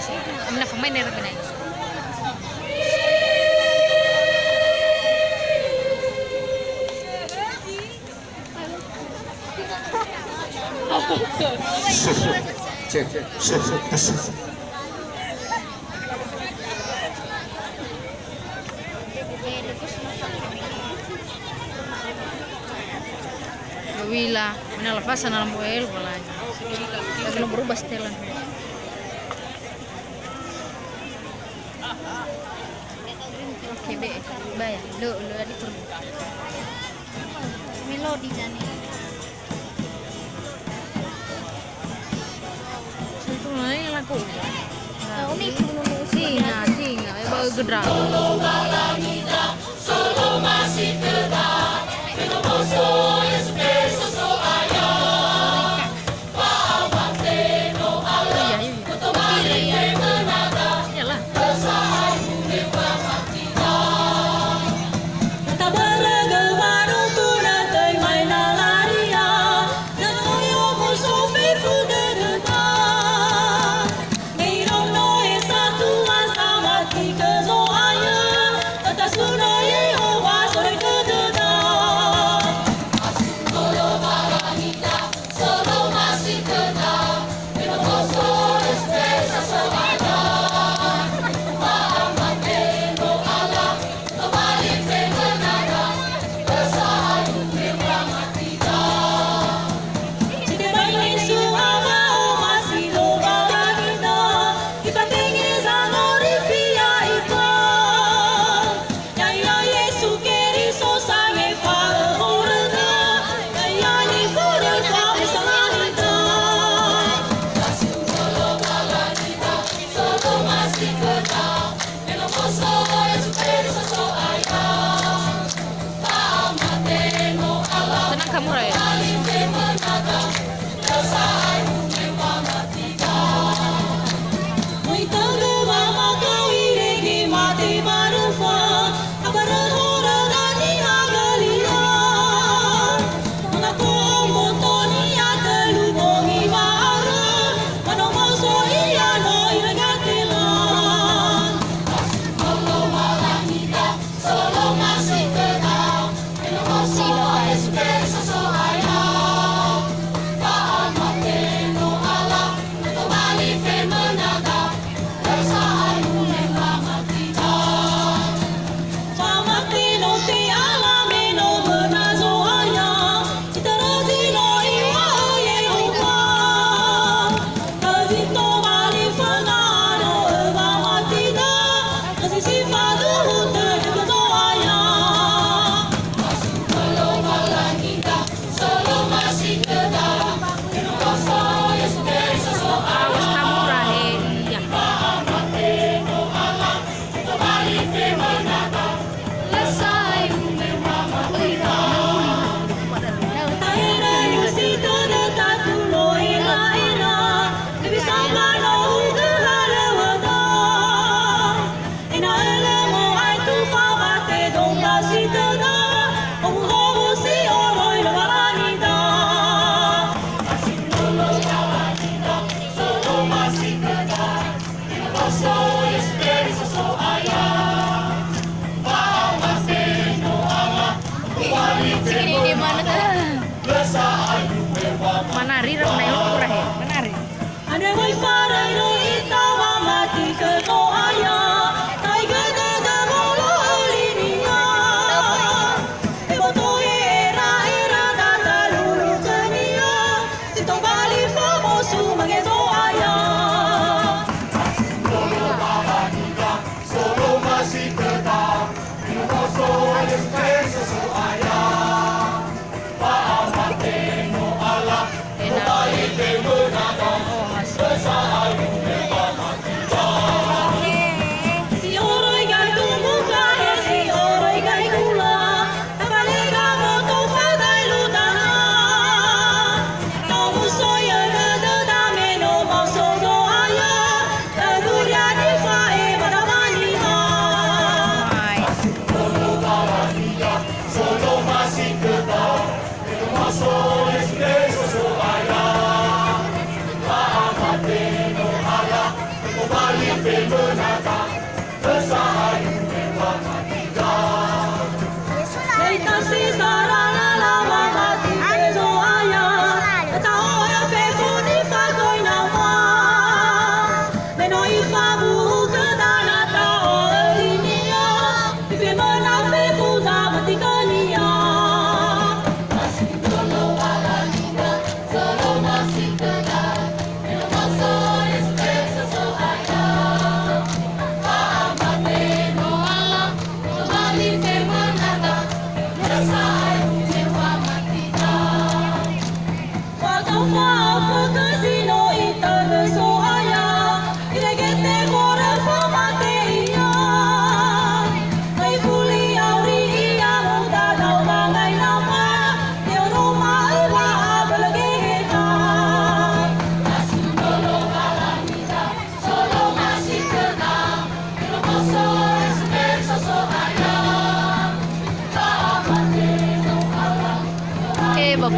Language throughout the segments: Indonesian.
sih. Amna pemain dari benai. Cek, cek. Wila, mana lepas sana lampu el bolanya. Lagi lo berubah setelan. Oke, be, bayar. Lo ada perlu. Melodi jani. Itu lain laku. Tahu nih singa, bawa gedrak. Solo masih tegak, dengan musuh yang spesial so ayah. Faham no Allah, untuk mari tenaga. Yalah. Bersama dewa matinya. Tak bergema untuk nanti main laria, dan yo musuh berfu derita. Niro no satu masa mati ke so ayah, atas guna Yehova sore ke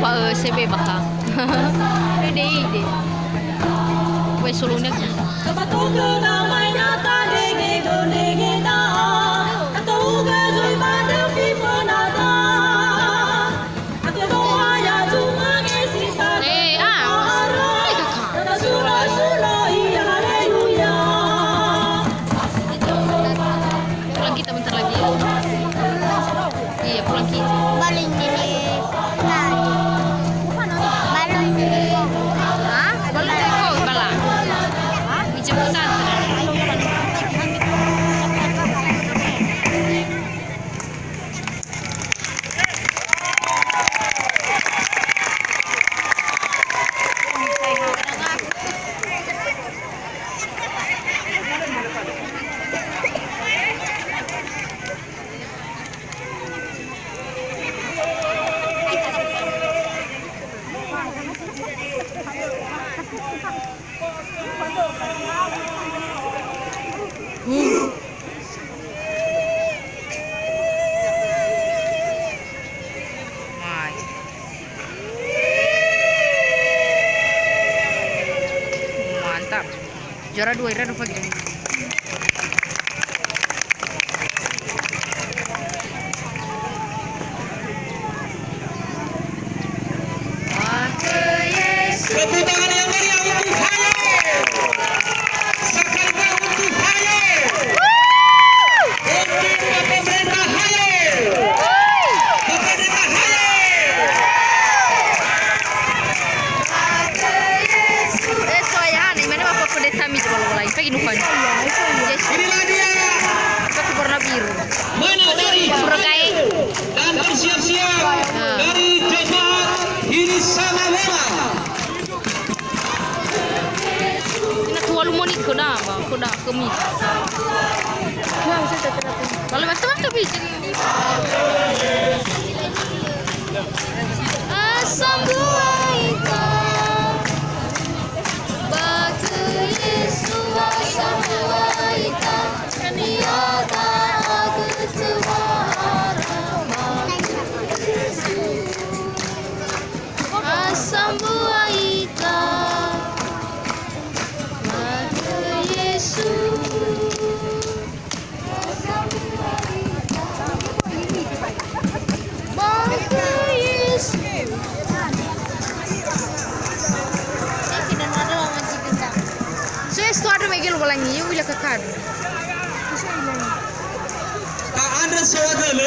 pa sebe baka. Ide. Wes sulungnya. Pulang kita bentar lagi. Iya, pulang kita. Hah? Balon dari kau bala. Dijemput antar. Mantap. Juara 2 Ira Nova Gini. Tepuk tangan yang meriah untuk Haye. Sekarang untuk Haye. Untuk pemerintah Haye. Pemerintah Haye. Soalnya nih mana apa pendeta mi coba lo lagi pagi nukan. Inilah dia. Pakai warna biru. Mana dari Berkai. dan bersiap-siap dari jemaat ini sama bola. Walu moni kena apa? Kena kemi. Kalau macam bicara ini. Asam buaita. Batu Yesus asam buaita. Niada asam buaita. Suatu megel bolang iyo bila kakad. Ka Andres Sawagele